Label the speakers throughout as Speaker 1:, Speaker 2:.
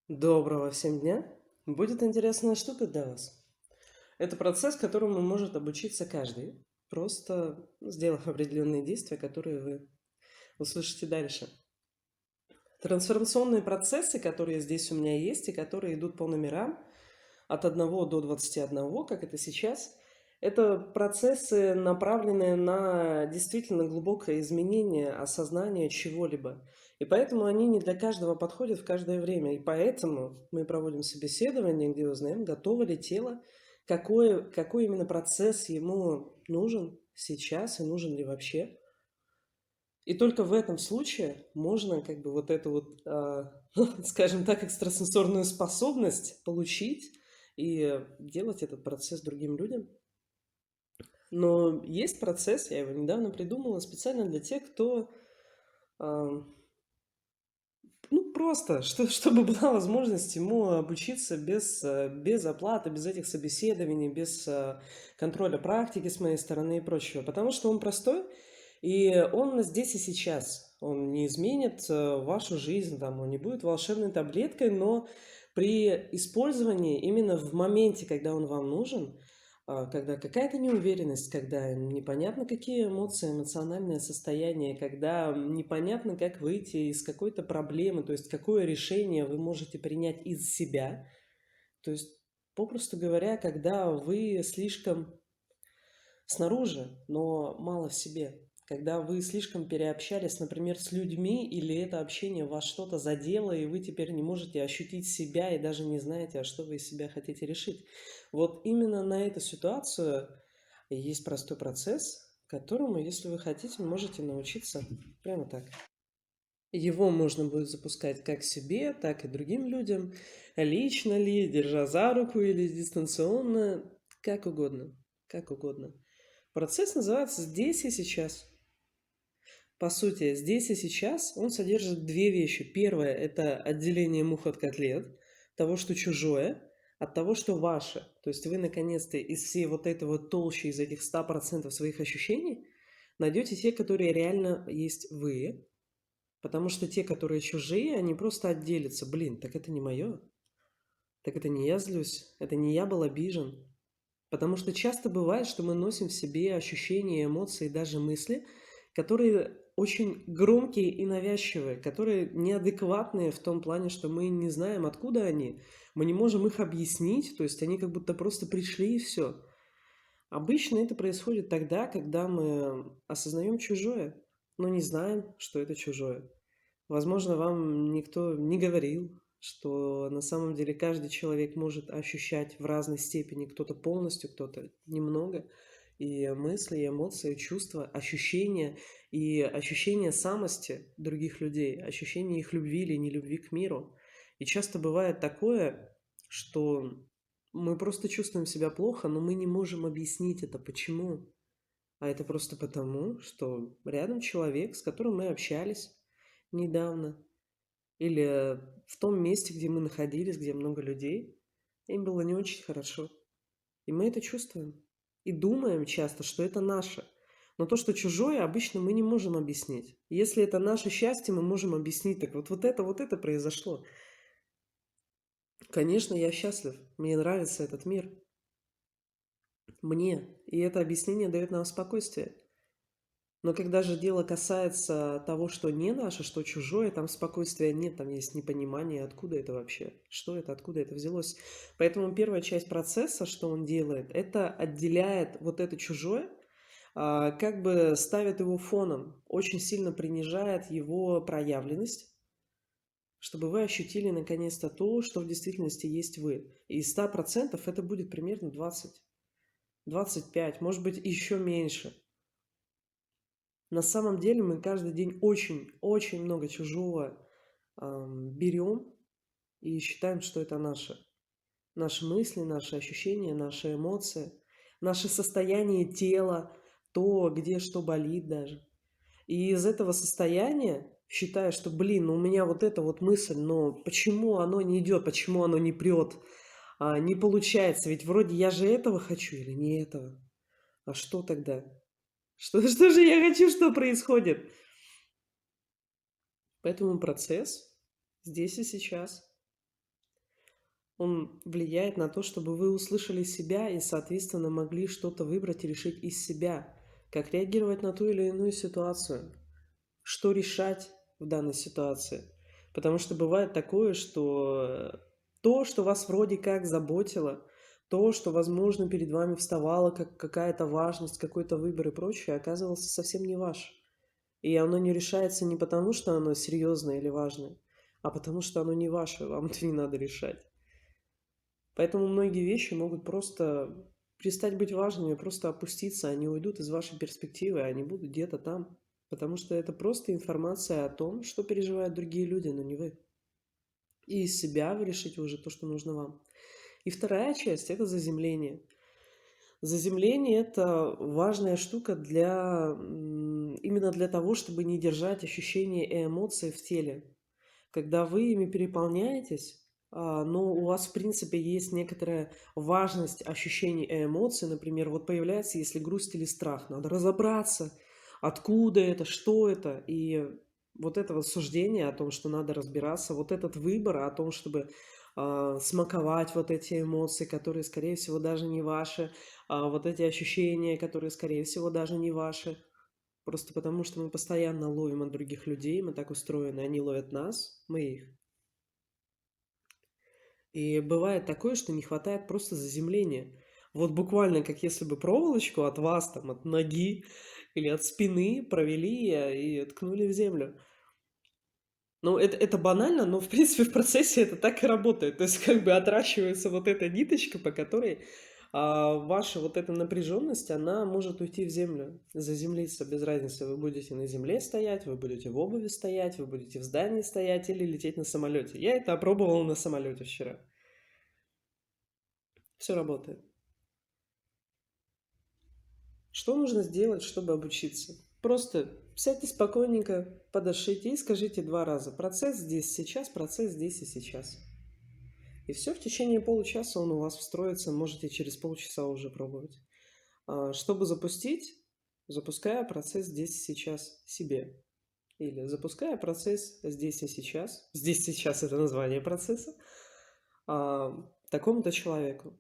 Speaker 1: Доброго всем дня! Будет интересная штука для вас. Это процесс, которому может обучиться каждый, просто сделав определенные действия, которые вы услышите дальше. Трансформационные процессы, которые здесь у меня есть и которые идут по номерам от 1 до 21, как это сейчас, это процессы, направленные на действительно глубокое изменение осознания чего-либо. И поэтому они не для каждого подходят в каждое время. И поэтому мы проводим собеседование, где узнаем, готово ли тело, какой именно процесс ему нужен сейчас и нужен ли вообще. И только в этом случае можно как бы вот эту вот, скажем так, экстрасенсорную способность получить и делать этот процесс другим людям. Но есть процесс, я его недавно придумала специально для тех, кто, а, ну, просто, чтобы была возможность ему обучиться без оплаты, без этих собеседований, без контроля практики с моей стороны и прочего. Потому что он простой, и он здесь и сейчас. Он не изменит вашу жизнь, там, он не будет волшебной таблеткой, но при использовании именно в моменте, когда он вам нужен, когда какая-то неуверенность, когда непонятно какие эмоции, эмоциональное состояние, когда непонятно, как выйти из какой-то проблемы, то есть какое решение вы можете принять из себя. То есть, попросту говоря, когда вы слишком снаружи, но мало в себе. Когда вы слишком переобщались, например, с людьми, или это общение вас что-то задело, и вы теперь не можете ощутить себя и даже не знаете, а что вы из себя хотите решить. Вот именно на эту ситуацию есть простой процесс, которому, если вы хотите, можете научиться прямо так. Его можно будет запускать как себе, так и другим людям, лично ли, держа за руку или дистанционно, как угодно, как угодно. Процесс называется «здесь и сейчас». По сути, здесь и сейчас он содержит две вещи. Первое – это отделение мух от котлет, того, что чужое, от того, что ваше. То есть вы, наконец-то, из всей вот этой вот толщи, из этих 100% своих ощущений, найдете те, которые реально есть вы, потому что те, которые чужие, они просто отделятся. Блин, так это не мое, так это не я злюсь, это не я был обижен. Потому что часто бывает, что мы носим в себе ощущения, эмоции, даже мысли, которые очень громкие и навязчивые, которые неадекватные в том плане, что мы не знаем, откуда они, мы не можем их объяснить, то есть они как будто просто пришли и все. Обычно это происходит тогда, когда мы осознаем чужое, но не знаем, что это чужое. Возможно, вам никто не говорил, что на самом деле каждый человек может ощущать в разной степени, кто-то полностью, кто-то немного, и мысли, и эмоции, чувства, ощущения, и ощущение самости других людей, ощущение их любви или нелюбви к миру. И часто бывает такое, что мы просто чувствуем себя плохо, но мы не можем объяснить это, почему. А это просто потому, что рядом человек, с которым мы общались недавно, или в том месте, где мы находились, где много людей, им было не очень хорошо. И мы это чувствуем. И думаем часто, что это наше. Но то, что чужое, обычно мы не можем объяснить. Если это наше счастье, мы можем объяснить. Так вот это произошло. Конечно, я счастлив. Мне нравится этот мир. Мне. И это объяснение дает нам спокойствие. Но когда же дело касается того, что не наше, что чужое, там спокойствия нет, там есть непонимание, откуда это вообще, что это, откуда это взялось. Поэтому первая часть процесса, что он делает, это отделяет вот это чужое, как бы ставит его фоном, очень сильно принижает его проявленность, чтобы вы ощутили наконец-то то, что в действительности есть вы. И из 100% это будет примерно 20, 25, может быть еще меньше. На самом деле мы каждый день очень много чужого берем и считаем, что это наше. Наши мысли, наши ощущения, наши эмоции, наше состояние тела, то, где что болит даже. И из этого состояния, считая, что, блин, ну у меня вот эта вот мысль, но почему оно не идет, почему оно не прет, не получается, ведь вроде я же этого хочу или не этого. А что тогда? Что же я хочу, что происходит? Поэтому процесс здесь и сейчас. Он влияет на то, чтобы вы услышали себя и, соответственно, могли что-то выбрать и решить из себя. Как реагировать на ту или иную ситуацию. Что решать в данной ситуации. Потому что бывает такое, что то, что вас вроде как заботило, то, что, возможно, перед вами вставало как какая-то важность, какой-то выбор и прочее, оказывался совсем не ваш. И оно не решается не потому, что оно серьезное или важное, а потому что оно не ваше, вам это не надо решать. Поэтому многие вещи могут просто перестать быть важными, просто опуститься, они уйдут из вашей перспективы, они будут где-то там. Потому что это просто информация о том, что переживают другие люди, но не вы. И из себя вы решите уже то, что нужно вам. И вторая часть– это заземление. Заземление– это важная штука именно для того, чтобы не держать ощущения и эмоции в теле. Когда вы ими переполняетесь, но у вас, в принципе, есть некоторая важность ощущений и эмоций, например, вот появляется, если грусть или страх, надо разобраться, откуда это, что это, и вот это вот суждение о том, что надо разбираться, вот этот выбор о том, чтобы смаковать вот эти эмоции, которые, скорее всего, даже не ваши, вот эти ощущения, которые, скорее всего, даже не ваши, просто потому что мы постоянно ловим от других людей, мы так устроены, они ловят нас, мы их. И бывает такое, что не хватает просто заземления. Вот буквально как если бы проволочку от вас, там, от ноги или от спины провели и ткнули в землю. Ну, это банально, но, в принципе, в процессе это так и работает. То есть, как бы отращивается вот эта ниточка, по которой ваша вот эта напряженность, она может уйти в землю, заземлиться без разницы. Вы будете на земле стоять, вы будете в обуви стоять, вы будете в здании стоять или лететь на самолете. Я это опробовал на самолете вчера. Все работает. Что нужно сделать, чтобы обучиться? Просто сядьте спокойненько, подошите и скажите 2 раза. Процесс здесь, сейчас, процесс здесь и сейчас. И все, в течение получаса он у вас встроится, можете через полчаса уже пробовать. Чтобы запустить, запуская процесс здесь и сейчас себе. Или запуская процесс здесь и сейчас. Здесь и сейчас это название процесса. Такому-то человеку.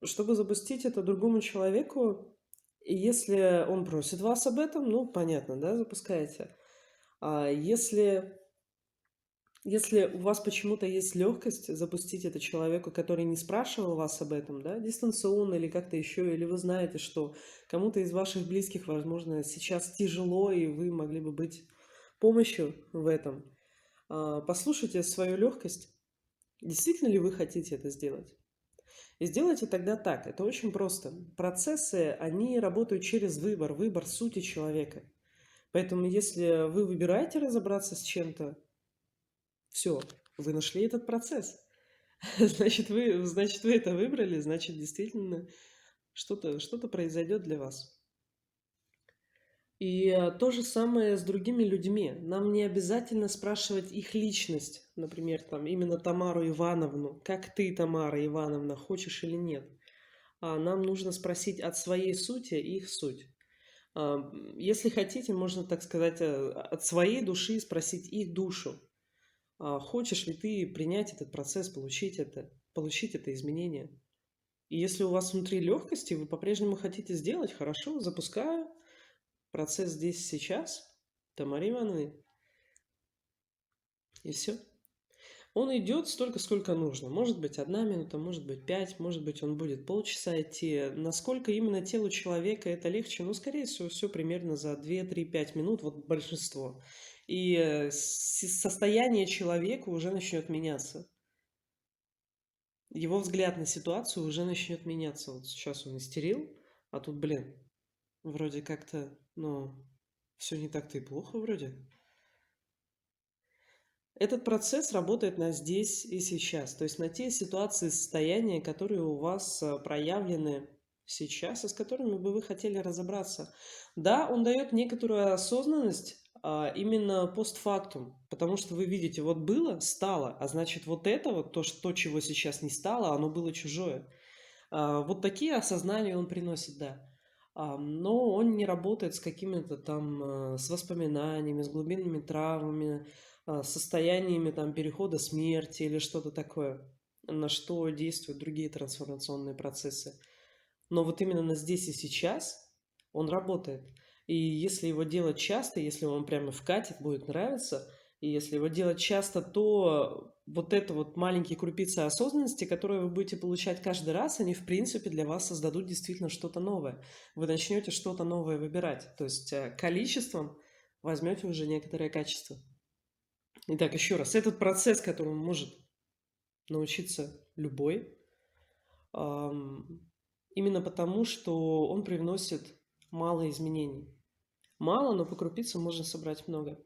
Speaker 1: Чтобы запустить это другому человеку, и если он просит вас об этом, ну, понятно, да, запускаете. А если у вас почему-то есть легкость запустить это человеку, который не спрашивал вас об этом, да, дистанционно или как-то еще, или вы знаете, что кому-то из ваших близких, возможно, сейчас тяжело, и вы могли бы быть помощью в этом, послушайте свою легкость. Действительно ли вы хотите это сделать? И сделайте тогда так. Это очень просто. Процессы, они работают через выбор, выбор сути человека. Поэтому если вы выбираете разобраться с чем-то, все, вы нашли этот процесс. Значит, вы это выбрали, значит, действительно что-то произойдет для вас. И то же самое с другими людьми. Нам не обязательно спрашивать их личность, например, там именно Тамару Ивановну, как ты, Тамара Ивановна, хочешь или нет. А нам нужно спросить от своей сути их суть. Если хотите, можно, так сказать, от своей души спросить их душу. Хочешь ли ты принять этот процесс, получить это изменение? И если у вас внутри легкости, вы по-прежнему хотите сделать, хорошо, запускаю процесс здесь сейчас, Тамаре Ивановне, и все. Он идет столько, сколько нужно. Может быть, 1 минута, может быть, 5, может быть, он будет полчаса идти. Насколько именно телу человека это легче? Ну, скорее всего, все примерно за 2, 3, 5 минут, вот большинство. И состояние человека уже начнет меняться. Его взгляд на ситуацию уже начнет меняться. Вот сейчас он истерил, а тут, блин, вроде как-то, ну, все не так-то и плохо вроде. Этот процесс работает на здесь и сейчас, то есть на те ситуации, состояния, которые у вас проявлены сейчас и с которыми бы вы хотели разобраться. Да, он дает некоторую осознанность именно постфактум, потому что вы видите, вот было, стало, а значит вот это вот, то, чего сейчас не стало, оно было чужое. Вот такие осознания он приносит, да. Но он не работает с какими-то там, с воспоминаниями, с глубинными травмами, состояниями там перехода смерти или что-то такое, на что действуют другие трансформационные процессы. Но вот именно здесь и сейчас он работает. И если его делать часто, если он прямо вкатит, будет нравиться, и если его делать часто, то вот это вот маленькие крупицы осознанности, которые вы будете получать каждый раз, они в принципе для вас создадут действительно что-то новое. Вы начнете что-то новое выбирать. То есть количеством возьмете уже некоторое качество. Итак, еще раз, этот процесс, которому может научиться любой, именно потому, что он привносит мало изменений. Мало, но по крупицам можно собрать много.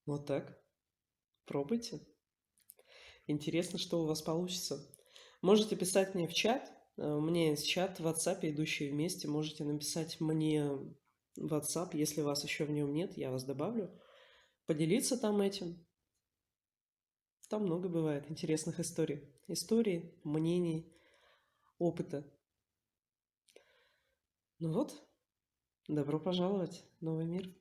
Speaker 1: Вот так. Пробуйте. Интересно, что у вас получится. Можете писать мне в чат. У меня есть чат в WhatsApp, идущий вместе. Можете написать мне в WhatsApp, если вас еще в нем нет, я вас добавлю. Поделиться там этим. Там много бывает интересных историй. Историй, мнений, опыта. Ну вот, добро пожаловать в новый мир.